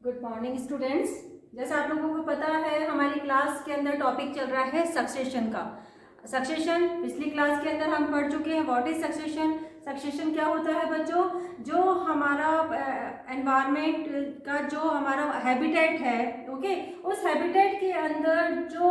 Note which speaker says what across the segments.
Speaker 1: Good morning students. जैसा आप लोगों को पता है हमारी क्लास के अंदर टॉपिक चल रहा है सक्सेशन का। सक्सेशन पिछली क्लास के अंदर हम पढ़ चुके हैं व्हाट इज सक्सेशन। सक्सेशन क्या होता है बच्चों, जो हमारा एनवायरनमेंट का जो हमारा हैबिटेट है, ओके, उस हैबिटेट के अंदर जो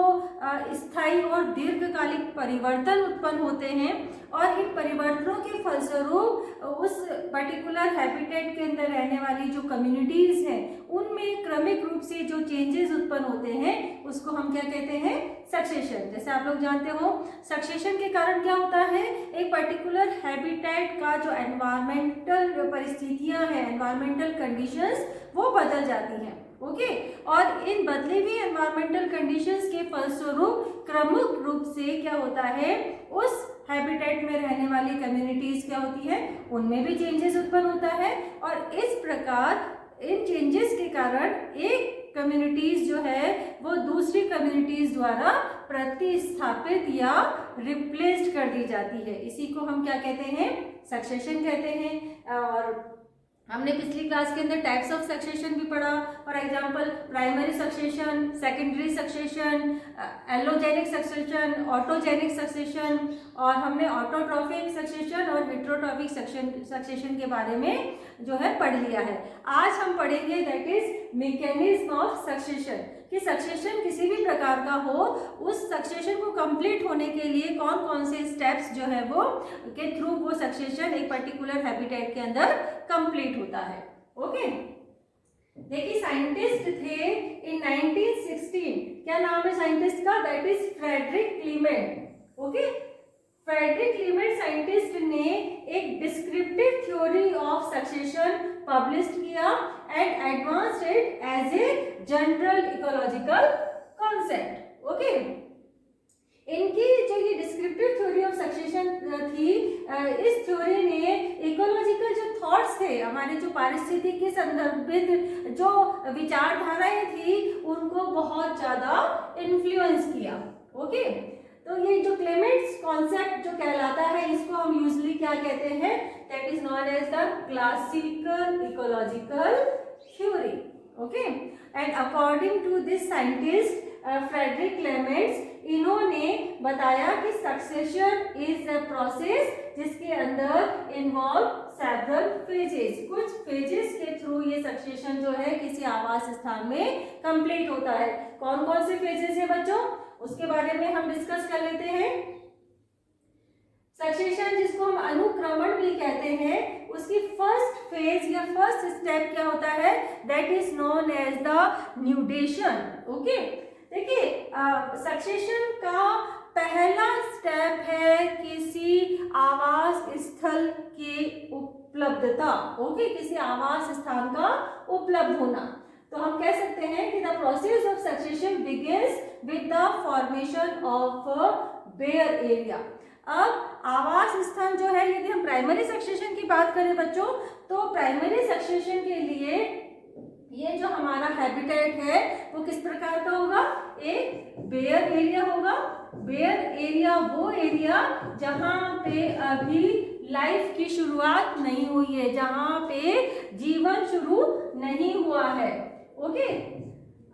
Speaker 1: स्थायी और दीर्घकालिक परिवर्तन उत्पन्न होते हैं और इन परिवर्तनों के फलस्वरूप उस पर्टिकुलर हैबिटेट के अंदर रहने वाली जो कम्युनिटीज हैं उनमें क्रमिक रूप से जो चेंजेस उत्पन्न होते हैं उसको हम क्या कहते हैं, सक्सेशन। जैसे आप लोग जानते हो सक्सेशन के कारण क्या होता है, एक पर्टिकुलर हैबिटेट का जो एनवायरमेंटल परिस्थितियां हैं, एनवायरमेंटल कंडीशंस वो बदल जाती हैं, ओके। और इन बदली हुई एनवायरमेंटल कंडीशंस के फलस्वरूप क्रमिक रूप से क्या होता है, उस हैबिटेट में रहने वाली कम्युनिटीज क्या होती है, उनमें भी चेंजेस उत्पन्न होता है। और इस प्रकार इन चेंजेस के कारण एक कम्युनिटीज जो है वो दूसरी कम्युनिटीज द्वारा प्रतिस्थापित या रिप्लेस्ड कर दी जाती है। इसी को हम क्या कहते हैं, सक्सेशन कहते हैं। और हमने पिछली क्लास के अंदर टाइप्स ऑफ सक्सेशन भी पढ़ा। For example primary succession, secondary succession, allogenic succession, autogenic succession, और हमने ऑटोट्रॉफिक सक्सेशन और हेटेरोट्रॉफिक सक्सेशन के बारे में जो है पढ़ लिया है। आज हम पढ़ेंगे that is mechanism of succession, कि सक्सेशन किसी भी प्रकार का हो उस सक्सेशन को कंप्लीट होने के लिए कौन कौन से स्टेप्स जो है वो के थ्रू वो सक्सेशन एक पर्टिकुलर हैबिटेट के अंदर कंप्लीट होता है, ओके। देखिए साइंटिस्ट थे इन 1916, क्या नाम है साइंटिस्ट का, that is Frederick Clement, okay. Frederick Clement scientist ने एक descriptive theory of succession publish किया and advanced it as a general ecological concept, okay. इनकी जो ये डिस्क्रिप्टिव थ्योरी ऑफ सक्सेशन थी, इस थ्योरी ने इकोलॉजिकल जो थॉट्स थे, हमारे जो पारिस्थितिकी संदर्भित जो विचारधाराएं थी उनको बहुत ज्यादा इन्फ्लुएंस किया, ओके। तो ये जो क्लेमेंट्स कॉन्सेप्ट जो कहलाता है इसको हम यूजली क्या कहते हैं, that is known as the classical ecological theory, okay. And according to this scientist Frederic Clements, इन्होंने बताया कि सक्सेशन इज अ प्रोसेस जिसके अंदर इन्वॉल्व सेवरल फेजेस, कुछ फेजेस के थ्रू ये सक्सेशन जो है किसी आवास स्थान में कंप्लीट होता है। कौन कौन से फेजेस है बच्चों, उसके बारे में हम डिस्कस कर लेते हैं। सक्सेशन जिसको हम अनुक्रमण भी कहते हैं, उसकी फर्स्ट फेज या फर्स्ट स्टेप क्या होता है, that is known as the nudation, okay. देखिए सक्सेशन का पहला स्टेप है किसी आवास स्थल की उपलब्धता, ओके, किसी आवास स्थान का उपलब्ध होना। तो हम कह सकते हैं कि the process of succession begins with the formation of bare area. अब आवास स्थान जो है, यदि हम प्राइमरी सक्सेशन की बात करें बच्चों, तो प्राइमरी सक्सेशन के लिए ये जो हमारा हैबिटेट है वो किस प्रकार का होगा, एक बेयर एरिया होगा। बेयर एरिया वो एरिया जहां पे अभी लाइफ की शुरुआत नहीं हुई है, जहां पे जीवन शुरू नहीं हुआ है, ओके।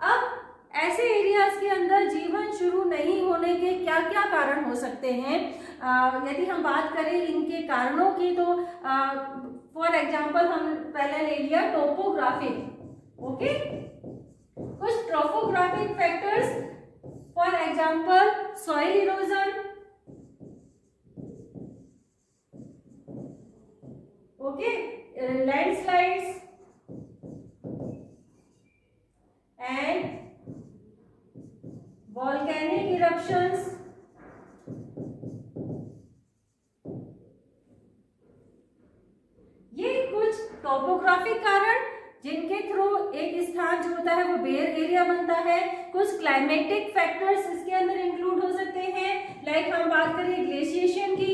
Speaker 1: अब ऐसे एरियाज के अंदर जीवन शुरू नहीं होने के क्या क्या कारण हो सकते हैं, यदि हम बात करें इनके कारणों की, तो फॉर एग्जांपल हम पहले ले लिया टोपोग्राफिक, ओके। कुछ topographic factors, for example soil erosion, okay, landslides and volcanic eruptions, ये कुछ टोपोग्राफिक कारण जिनके थ्रू एक स्थान जो होता है वो बेयर एरिया बनता है। कुछ क्लाइमेटिक फैक्टर्स इसके अंदर इंक्लूड हो सकते हैं, लाइक हम बात करें ग्लेशिएशन की,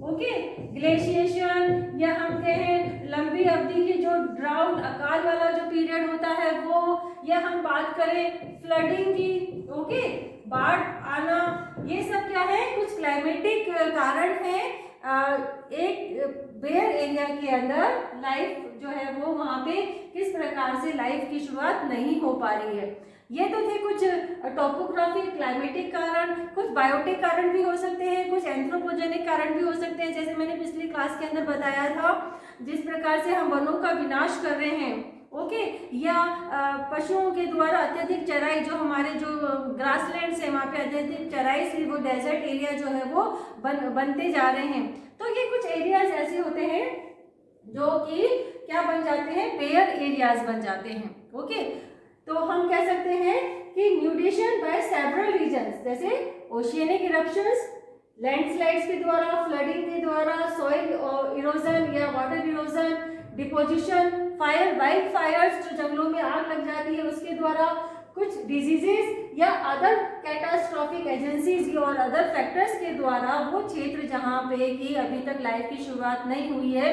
Speaker 1: ओके, ग्लेशिएशन, या हम कहें लंबी अवधि की जो ड्राउट अकाल वाला जो पीरियड होता है वो, या हम बात करें फ्लडिंग की, ओके, बाढ़ आना, ये सब क्या है, कुछ क्लाइमेटिक कारण है। एक बेयर एरिया के अंदर लाइफ जो है वो वहाँ पे किस प्रकार से लाइफ की शुरुआत नहीं हो पा रही है। ये तो थे कुछ टोपोग्राफी क्लाइमेटिक कारण, कुछ बायोटिक कारण भी हो सकते हैं, कुछ एंथ्रोपोजेनिक कारण भी हो सकते हैं, जैसे मैंने पिछली क्लास के अंदर बताया था जिस प्रकार से हम वनों का विनाश कर रहे हैं, ओके, या पशुओं के द्वारा अत्यधिक चराई, जो हमारे जो ग्रासलैंड्स है वहाँ पे अत्यधिक चराई से वो डेजर्ट एरिया जो है वो बनते जा रहे हैं। तो ये कुछ एरियाज ऐसे होते हैं जो कि क्या बन जाते हैं, बेयर एरियाज बन जाते हैं, ओके। तो हम कह सकते हैं कि न्यूडेशन बाय सेवरल रीजन्स, जैसे ओशियनिक इरप्शंस, लैंडस्लाइड्स के द्वारा, फ्लडिंग के द्वारा, सॉइल इरोजन या water erosion, deposition, fire, wild Fyers, जो जंगलों में आग लग जाती है उसके द्वारा, कुछ डिजीजेस या अदर कैटास्ट्रॉफिक एजेंसीज और अदर फैक्टर्स के द्वारा वो क्षेत्र जहाँ पे कि अभी तक लाइफ की शुरुआत नहीं हुई है,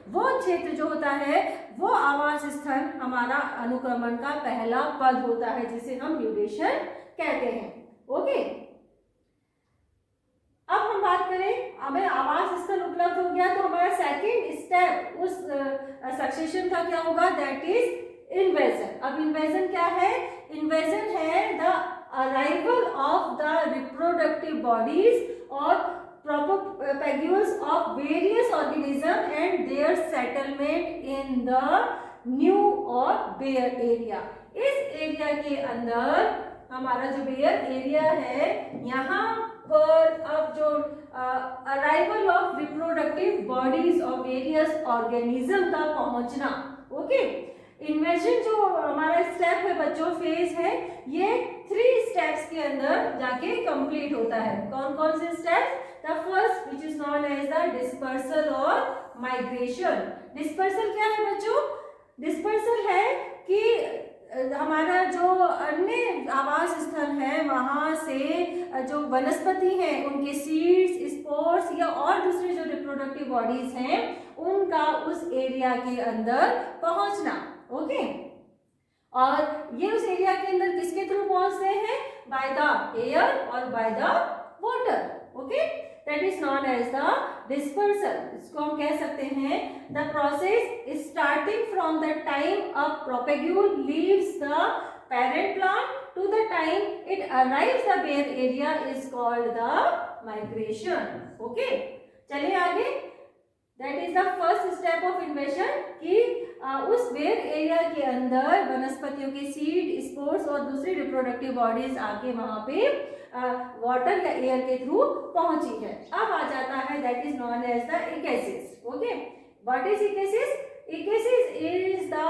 Speaker 1: वो क्षेत्र जो होता है वो आवास स्थल हमारा अनुक्रमण का पहला पद होता है, जिसे हम न्यूडेशन कहते हैं, ओके। अब हम बात करें, हमें आवास स्थल उपलब्ध हो गया तो हमारा सेकंड स्टेप उस सक्सेशन का क्या होगा, दैट इज इन्वेजन। अब इन्वेजन क्या है, इन्वेजन है the arrival of the reproductive bodies और propagules of various organisms and their settlement in the new or bare area। इस एरिया के अंदर हमारा जो बेयर एरिया है, यहाँ पर अब जो arrival of reproductive bodies of various organism का पहुंचना, ओके। इन्वेजन जो हमारा स्टेप है बच्चों, फेज है, ये 3 स्टेप्स के अंदर जाके कंप्लीट होता है। कौन कौन से steps? The first, which is known as the dispersal or migration। Dispersal क्या है बच्चों? डिस्पर्सल है कि हमारा जो अन्य आवास स्थल है वहाँ से जो वनस्पति हैं उनके सीड्स, स्पोर्स या और दूसरे जो रिप्रोडक्टिव बॉडीज हैं उनका उस एरिया के अंदर पहुँचना, ओके। और ये उस एरिया के अंदर किसके थ्रू पहुँचते हैं? बाय द एयर और by the water, okay. That is known as the dispersal। इसको हम कह सकते हैं the process is starting from the time a propagule leaves the parent plant to the time it arrives the bare area is called the migration, okay। चलिए आगे, that is the first step of invasion कि उस bear area के अंदर वनस्पतियों के seed, spores और दूसरी रिप्रोडक्टिव बॉडीज आके वहां पे वाटर या एयर के थ्रू पहुंची है। अब आ जाता है that is known as the ecesis, okay. What is ecesis? Ecesis is the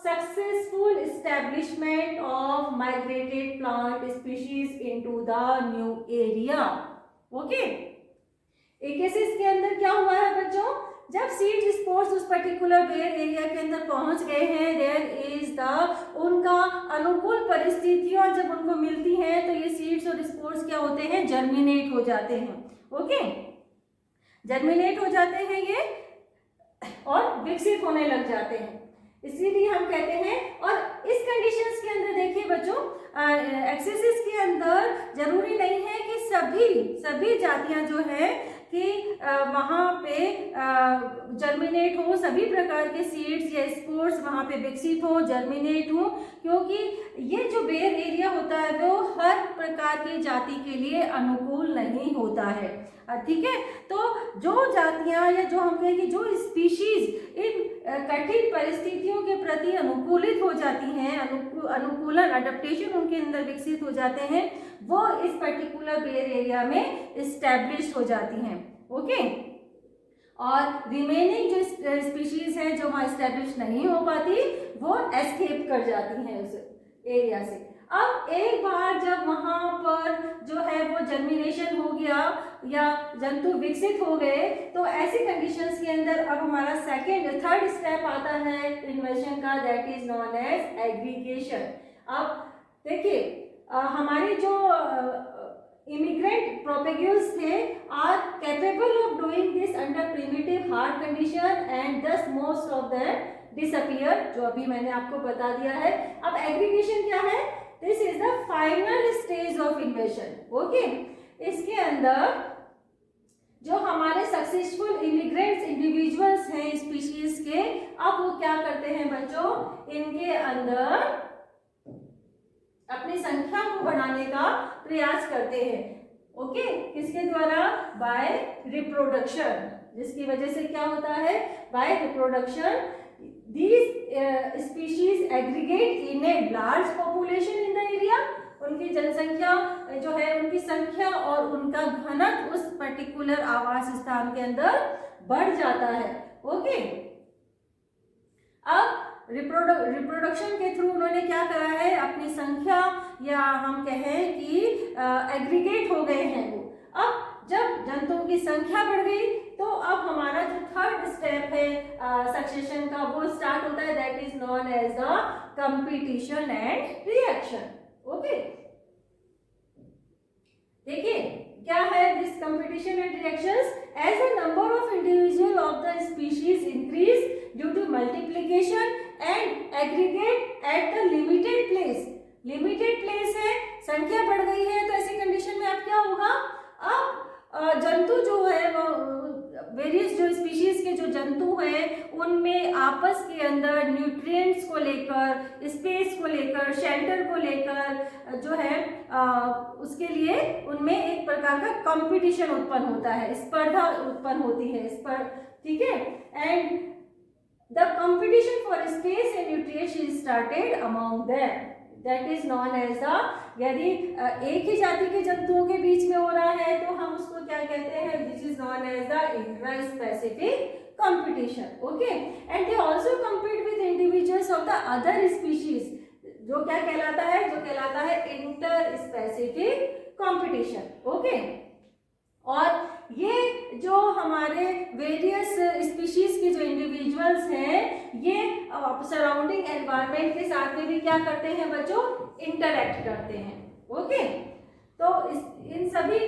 Speaker 1: successful establishment of migrated plant species into the new area, okay. Ecesis के अंदर क्या हुआ है बच्चों? जब सीड स्पोर्स उस पर्टिकुलर बेयर एरिया के अंदर पहुंच गए हैं, देयर इज द उनका अनुकूल परिस्थितियां जब उनको मिलती हैं तो ये सीड्स और स्पोर्स क्या होते हैं? जर्मिनेट हो जाते हैं, ओके। जर्मिनेट हो जाते हैं ये और विकसित होने लग जाते हैं, इसीलिए हम कहते हैं। और इस कंडीशंस के अंदर देखिए बच्चों, एक्सेसिस के अंदर जरूरी नहीं है कि सभी जातियां जो है कि वहाँ पे जर्मिनेट हो, सभी प्रकार के सीड्स या स्पोर्स वहाँ पे विकसित हो, जर्मिनेट हो, क्योंकि ये जो बेयर एरिया होता है वो हर प्रकार की जाति के लिए अनुकूल नहीं होता है, ठीक है। तो जो जातियाँ या जो हम कहें कि जो स्पीशीज इन कठिन परिस्थितियों के प्रति अनुकूलित हो जाती हैं, अनुकूलन अडेप्टेशन उनके अंदर विकसित हो जाते हैं, वो इस पर्टिकुलर बेयर एरिया में इस्टेब्लिश हो जाती हैं, ओके। और रिमेनिंग जो स्पीशीज हैं जो वहाँ इस्टेब्लिश नहीं हो पाती वो एस्केप कर जाती हैं उस एरिया से। अब एक बार जब वहाँ पर जो है वो जर्मिनेशन हो गया या जंतु विकसित हो गए, तो ऐसी कंडीशंस के अंदर अब हमारा थर्ड स्टेप आता है इन्वेजन का, that is known as aggregation. अब देखिए हमारी जो इमिग्रेंट प्रोपेग्यूल्स थे are capable of doing this under primitive hard condition and thus most of them disappear, जो अभी मैंने आपको बता दिया है। अब एग्रीगेशन क्या है? This is the final stage of invasion, okay. इसके अंदर जो हमारे सक्सेसफुल इमिग्रेंट्स इंडिविजुअल्स हैं स्पीशीज के, अब वो क्या करते हैं बच्चों, इनके अंदर अपनी संख्या को बढ़ाने का प्रयास करते हैं। ओके, किसके द्वारा? बाय रिप्रोडक्शन, जिसकी वजह से क्या होता है, by reproduction these species aggregate in a large population in the area. उनकी जनसंख्या जो है, उनकी संख्या और उनका घनत्व उस पर्टिकुलर आवास स्थान के अंदर बढ़ जाता है। ओके, अब रिप्रोडक्शन के थ्रू उन्होंने क्या करा है, अपनी संख्या या हम कहें कि एग्रीगेट हो गए हैं वो। अब जब जंतुओं की संख्या बढ़ गई तो अब हमारा जो थर्ड स्टेप है सक्सेशन का, वो स्टार्ट होता है, that is known as the competition and reaction. Okay, देखिए क्या है this competition and reactions. As the number of individual of the species increase due to multiplication and aggregate at the limited place. Limited place है, संख्या बढ़ गई है, तो ऐसी कंडीशन में अब क्या होगा, अब जंतु जो है वो वेरियस जो स्पीशीज के जो जंतु हैं उनमें आपस के अंदर न्यूट्रिएंट्स को लेकर, स्पेस को लेकर, शेल्टर को लेकर जो है उसके लिए उनमें एक प्रकार का कंपटीशन उत्पन्न होता है, स्पर्धा उत्पन्न होती है इस पर, ठीक है। And the competition for space and nutrients is started among them, that is known as the, यदि एक ही जाति के जंतुओं के बीच में हो रहा है तो हम उसको क्या कहते हैं, this is known as the intra specific competition. Okay, and they also compete with individuals of the other species, जो क्या कहलाता है, जो कहलाता है इंटर स्पेसिफिक कंपटीशन। ओके, और ये जो हमारे वेरियस स्पीशीज के जो इंडिविजुअल्स हैं ये सराउंडिंग एनवायरनमेंट के साथ में भी क्या करते हैं बच्चों, इंटरैक्ट करते हैं। ओके, तो इन सभी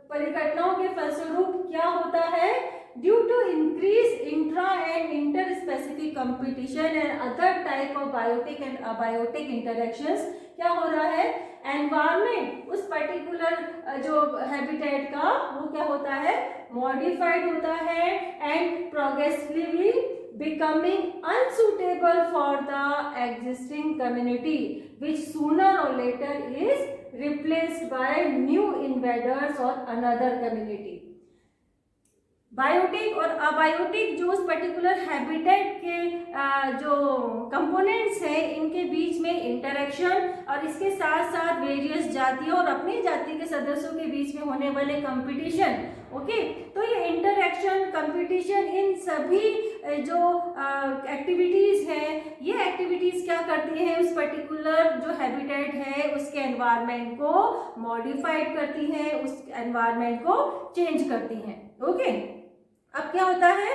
Speaker 1: परिघटनाओं के फलस्वरूप क्या होता है, due to increase intra and inter specific competition and other type of biotic and abiotic interactions, क्या हो रहा है, एनवायरनमेंट उस पर्टिकुलर जो हैबिटेट का वो क्या होता है, मॉडिफाइड होता है and progressively becoming unsuitable for the existing community, which sooner or later is replaced by new invaders or another community. Biotic और अबायोटिक जो उस पर्टिकुलर हैबिटेट के जो कंपोनेंट्स हैं इनके बीच में इंटरेक्शन और इसके साथ साथ वेरियस जातियों और अपनी जाति के सदस्यों के बीच में होने वाले कंपटीशन। ओके, तो ये इंटरेक्शन, कंपटीशन, इन सभी जो एक्टिविटीज़ हैं, ये एक्टिविटीज़ क्या करती हैं, उस पर्टिकुलर जो हैबिटेट है उसके एनवायरनमेंट को मॉडिफाइड करती हैं, उस एनवायरनमेंट को चेंज करती हैं। ओके, अब क्या होता है,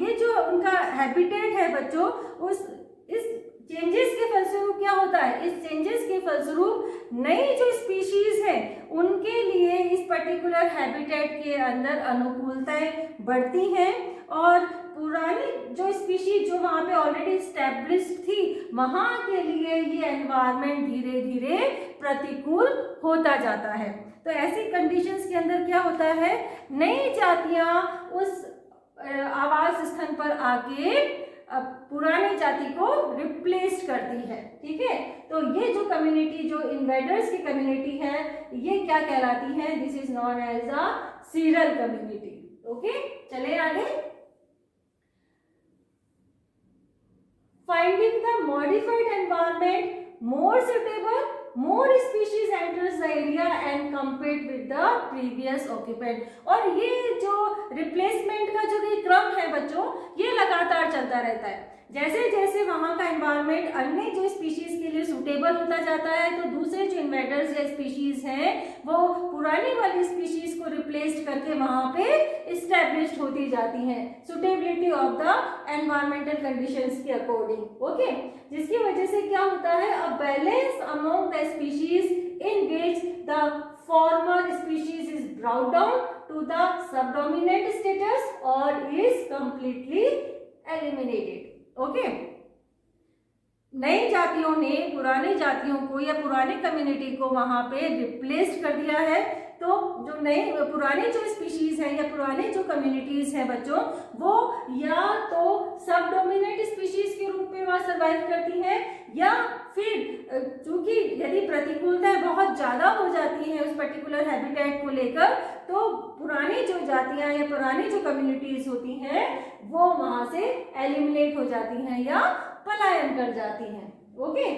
Speaker 1: ये जो उनका हैबिटेट है बच्चों, इस चेंजेस के फलस्वरूप क्या होता है, इस चेंजेस के फलस्वरूप नई जो स्पीशीज है उनके लिए इस पर्टिकुलर हैबिटेट के अंदर अनुकूलताएं बढ़ती हैं और पुरानी जो स्पीशीज जो वहाँ पे ऑलरेडी स्टैब्लिश्ड थी वहाँ के लिए ये एनवायरनमेंट धीरे धीरे प्रतिकूल होता जाता है। तो ऐसी कंडीशंस के अंदर क्या होता है, नई जातियां उस आवास स्थान पर आके पुरानी जाति को रिप्लेस करती है। ठीक है, तो ये जो कम्युनिटी, जो इन्वेडर्स की कम्युनिटी है, ये क्या कहलाती है, this is known as a seral community. Okay, चले आगे। Finding the modified environment more suitable, more species enters the area and compete with the previous occupant। और ये जो रिप्लेसमेंट का जो ये क्रम है बच्चों, ये लगातार चलता रहता है। जैसे जैसे वहाँ का एनवायरनमेंट अन्य जो स्पीशीज के लिए सूटेबल होता जाता है तो दूसरे जो इन्वेडर्स या स्पीशीज हैं वो पुरानी वाली स्पीशीज को रिप्लेस करके वहाँ पे इस्टेब्लिश्ड होती जाती हैं suitability of the environmental conditions के अकॉर्डिंग। ओके, जिसकी वजह से क्या होता है, a balance among the species in which the former species is brought down to the subdominant status और इज कंप्लीटली एलिमिनेटेड। ओके, नई जातियों ने पुरानी जातियों को या पुरानी कम्युनिटी को वहां पे रिप्लेस कर दिया है, तो जो नए पुराने जो स्पीशीज हैं या पुराने जो कम्युनिटीज हैं बच्चों, वो या तो सब डोमिनेट स्पीशीज के रूप में वहाँ सर्वाइव करती हैं, या फिर चूंकि यदि प्रतिकूलताएं बहुत ज़्यादा हो जाती हैं उस पर्टिकुलर हैबिटेट को लेकर, तो पुरानी जो जातियां या पुरानी जो कम्युनिटीज होती हैं वो वहाँ से एलिमिनेट हो जाती हैं या पलायन कर जाती हैं। ओके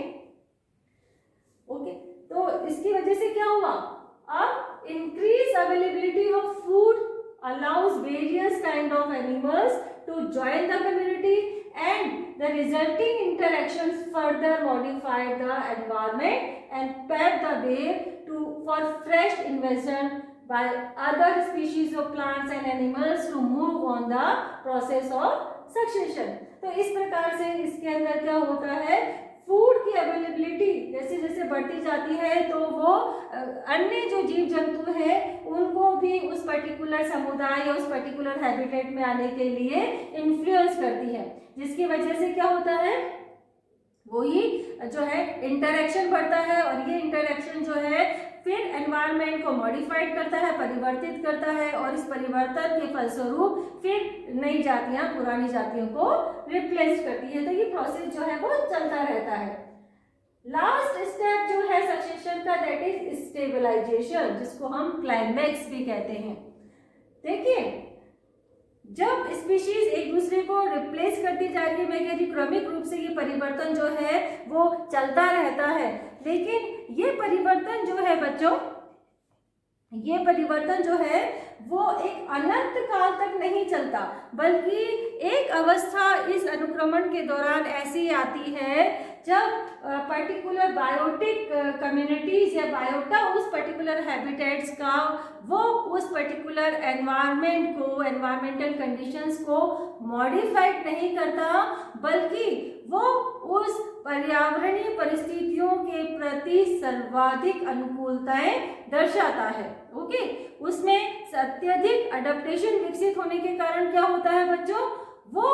Speaker 1: ओके, तो इसकी वजह से क्या हुआ, अब increase availability of food allows various kind of animals to join the community, and the resulting interactions further modified the environment and paved the way for fresh invasion by other species of plants and animals to move on the process of succession। तो इस प्रकार से इसके अंदर क्या होता है, food की अवेलेबिलिटी जैसे जैसे बढ़ती जाती है तो वो अन्य जो जीव जंतु हैं उनको भी उस पर्टिकुलर समुदाय या उस पर्टिकुलर हैबिटेट में आने के लिए इन्फ्लुएंस करती है, जिसकी वजह से क्या होता है, वही जो है इंटरेक्शन बढ़ता है, और ये इंटरेक्शन जो है फिर एनवायरनमेंट को मॉडिफाइड करता है, परिवर्तित करता है, और इस परिवर्तन के फलस्वरूप फिर नई जातियां पुरानी जातियों को रिप्लेस करती है। तो ये प्रोसेस जो है वो चलता रहता है। लास्ट स्टेप जो है सक्सेशन का, दैट इज स्टेबलाइजेशन, जिसको हम क्लाइमैक्स भी कहते हैं। देखिए, जब स्पीशीज एक दूसरे को रिप्लेस करती जा रही है, मैं कह रही क्रमिक रूप से ये परिवर्तन जो है वो चलता रहता है, लेकिन ये परिवर्तन जो है बच्चों, ये परिवर्तन जो है वो एक अनंत काल तक नहीं चलता, बल्कि एक अवस्था इस अनुक्रमण के दौरान ऐसी आती है जब पर्टिकुलर बायोटिक कम्युनिटीज या बायोटा उस पर्टिकुलर हैबिटेट्स का वो उस पर्टिकुलर एनवायरनमेंट को, एनवायरमेंटल कंडीशंस को मॉडिफाइड नहीं करता, बल्कि वो उस पर्यावरणीय परिस्थितियों के प्रति सर्वाधिक अनुकूलताएं दर्शाता है। ओके, उसमें अत्यधिक अडेप्टेशन विकसित होने के कारण क्या होता है बच्चों, वो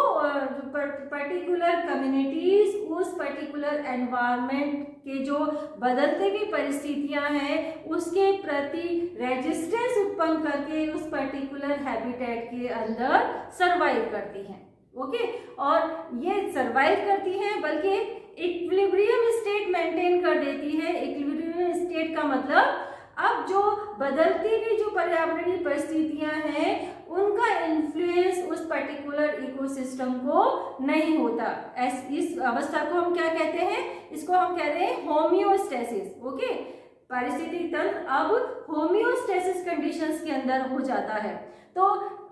Speaker 1: पर्टिकुलर कम्युनिटीज उस पर्टिकुलर एनवायरनमेंट के जो बदलते हुई परिस्थितियां हैं उसके प्रति रेजिस्टेंस उत्पन्न करके उस पर्टिकुलर हैबिटेट के अंदर सरवाइव करती हैं। ओके, और ये सरवाइव करती हैं बल्कि इक्विलिब्रियम स्टेट मेंटेन कर देती है। इक्विलिब्रियम स्टेट का मतलब अब जो बदलती हुई जो पर्यावरणीय परिस्थितियां हैं उनका इन्फ्लुएंस उस पर्टिकुलर इकोसिस्टम को नहीं होता। इस अवस्था को हम क्या कहते हैं, इसको हम कहते हैं होमियोस्टेसिस। ओके, पारिस्थितिक तंत्र अब होमियोस्टेसिस कंडीशंस के अंदर हो जाता है। तो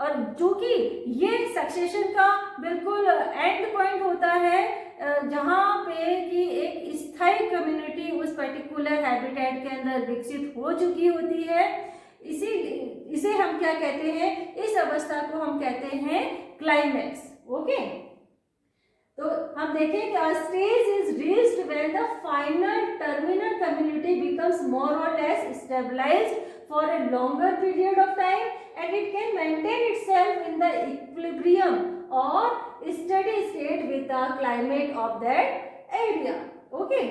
Speaker 1: और चूंकि ये सक्सेशन का बिल्कुल एंड पॉइंट होता है जहाँ पे कि एक स्थायी कम्युनिटी उस पर्टिकुलर हैबिटेट के अंदर विकसित हो चुकी होती है, इसे हम क्या कहते हैं, इस अवस्था को हम कहते हैं क्लाइमैक्स। ओके, तो हम देखें कि a stage is reached when the final terminal community becomes more or less stabilized for a longer period of time and it can maintain itself in the equilibrium or steady state with the climate of that area. Okay,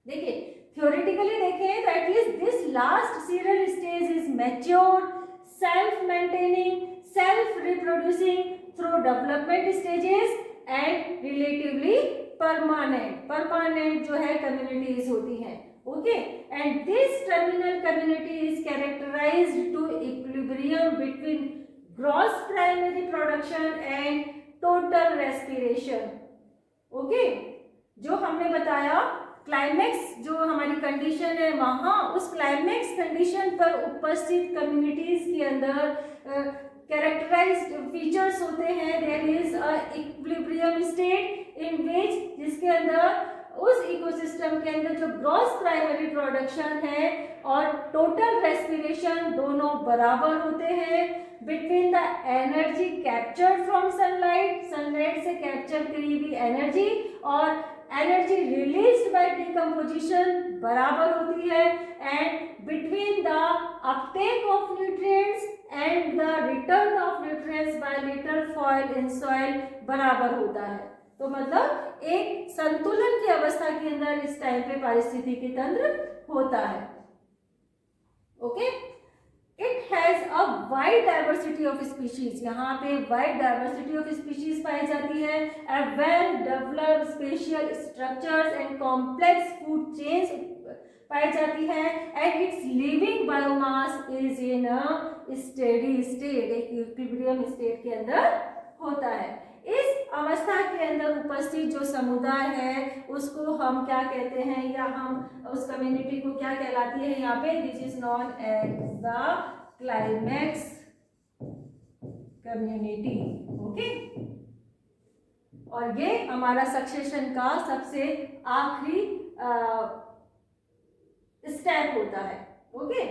Speaker 1: देखिए theoretically देखें तो at least this last serial stage is mature, self-maintaining, self-reproducing through development stages and relatively permanent जो है communities होती हैं। Okay, and this terminal community is characterized to equilibrium between gross primary production and total respiration। Okay, जो हमने बताया climax जो हमारी condition है, वहाँ उस क्लाइमैक्स कंडीशन पर उपस्थित कम्युनिटीज के अंदर कैरेक्टराइज्ड फीचर्स होते हैं। There is a equilibrium state in which, जिसके अंदर उस इकोसिस्टम के अंदर जो ग्रॉस प्राइमरी प्रोडक्शन है और टोटल रेस्पिरेशन दोनों बराबर होते हैं। Between the energy captured from sunlight, sunlight से कैप्चर करी हुई एनर्जी और एनर्जी रिलीज्ड बाय डिकम्पोजिशन बराबर होती है। And between the uptake of nutrients and the return of nutrients by litter fall in soil बराबर होता है। तो मतलब एक संतुलन की अवस्था के अंदर इस टाइम पे पारिस्थितिकी तंत्र होता है। Okay, has a wide diversity of species, यहाँ पे वाइड डाइवर्सिटी ऑफ स्पीशीज पाई जाती है, a well developed spatial structures and complex food chains पाई जाती है, and its living biomass is in a steady state, एक इक्विलिब्रियम स्टेट के अंदर होता है। इस अवस्था के अंदर उपस्थित जो समुदाय है उसको हम क्या कहते हैं, या हम उस कम्युनिटी को क्या कहलाती है यहाँ पे, this is known as the climax community. Okay, और ये हमारा सक्सेशन का सबसे आखिरी स्टेप होता है। Okay,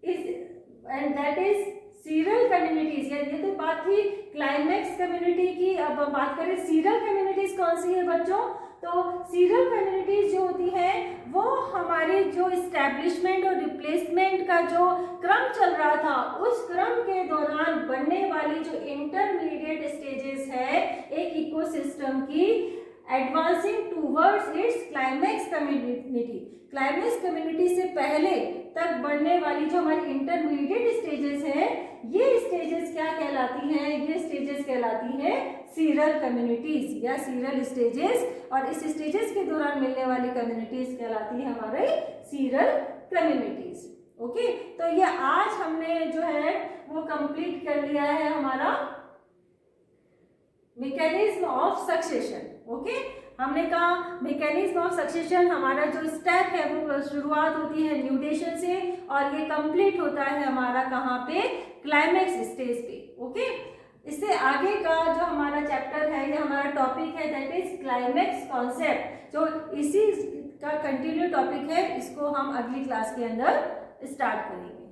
Speaker 1: and that is serial communities. ये तो बात थी क्लाइमेक्स कम्युनिटी की। अब हम बात करें सीरियल कम्युनिटीज कौन सी है बच्चों, तो सीरियल कम्युनिटीज जो होती हैं वो हमारे जो इस्टेब्लिशमेंट और रिप्लेसमेंट का जो क्रम चल रहा था उस क्रम के दौरान बनने वाली जो इंटरमीडिएट स्टेजेस है एक इकोसिस्टम की, advancing towards its climax community. Climax community से पहले तक बढ़ने वाली जो हमारी इंटरमीडिएट स्टेजेस हैं, ये स्टेजेस क्या कहलाती हैं, ये स्टेजेस कहलाती हैं सीरियल कम्युनिटीज या सीरियल स्टेजेस, और इस स्टेजेस के दौरान मिलने वाली कम्युनिटीज कहलाती है हमारे सीरियल कम्युनिटीज। ओके, तो ये आज हमने जो है वो कंप्लीट कर लिया है हमारा मैकेनिज्म ऑफ सक्सेशन। ओके, हमने कहा मैकेनिज्म ऑफ सक्सेशन हमारा जो स्टेप है वो शुरुआत होती है न्यूटेशन से और ये कंप्लीट होता है हमारा कहाँ पे, क्लाइमेक्स स्टेज पे। ओके, इससे आगे का जो हमारा चैप्टर है, ये हमारा टॉपिक है, दैट इज क्लाइमेक्स कॉन्सेप्ट, जो इसी का कंटिन्यू टॉपिक है, इसको हम अगली क्लास के अंदर स्टार्ट करेंगे।